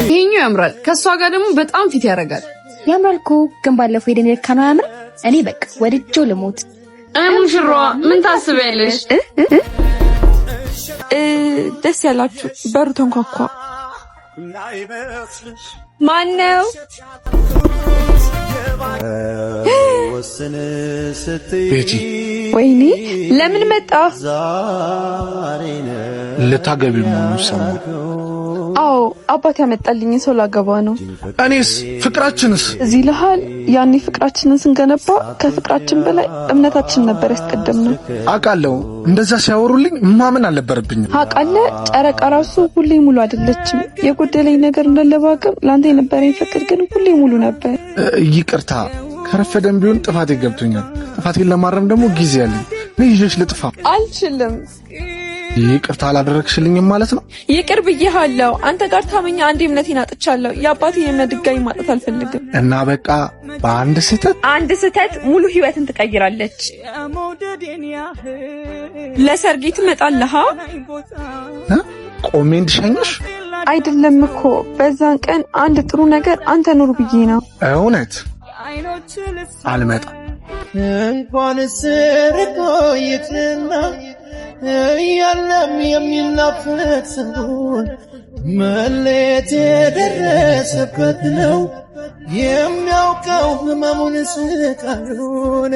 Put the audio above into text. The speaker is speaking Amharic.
ይሄኛው ያምራል ከሷ ጋር ደግሞ በጣም ፊት ያረጋል ያምራልኩ ግን ባለፈው ሄደን የካናው ያምር እኔ በቃ ወድጄው ልሞት ሙሽራዋ ምን ታስበያለሽ ደስ ያላችሁ በሩ ተንኳኳ ማን ነው ቤቲ ወይኔ ለምን መጣ ልታገቢ መሆኑ ሰማሁ አዎ አባቴ ያመጣልኝ ሰው ላገባ ነው እኔስ ፍቅራችንስ እዚህ ለሃል ያኔ ፍቅራችንን ስንገነባ ከፍቅራችን በላይ እምነታችን ነበር ያስቀደምነው አቃለው እንደዛ ሲያወሩልኝ ማመን አልነበረብኝም አቃለ ጨረቃ ራሱ ሁሌ ሙሉ አይደለችም የጎደለኝ ነገር እንደለባቀም ላንተ የነበረኝ ፍቅር ግን ሁሌ ሙሉ ነበር ይቅርታ ከረፈደም ቢሆን ጥፋቴ ገብቶኛል ጥፋቴን ለማረም ደግሞ ጊዜ ያለኝ ነይሽ ልጥፋ አልችልም ይቅርታ አላደረክሽልኝም ማለት ነው ይቅር ብዬሃለሁ አንተ ጋር ታመኛ አንዴ እምነቴን አጥቻለሁ የአባቴን እምነት ድጋሚ ማጣት አልፈልግም እና በቃ በአንድ ስህተት ሙሉ ህይወትን ትቀይራለች ለሰርጌ ትመጣለህ ቆሜ እንድሸኝሽ አይደለም እኮ በዛን ቀን አንድ ጥሩ ነገር አንተ ኑር ብዬ ነው እውነት አልመጣም እንኳን ስርቆ ይትና ያለም የሚናፍቅ ሰውን መለየት የደረሰበት ነው የሚያውቀው ህመሙን ስቃዩን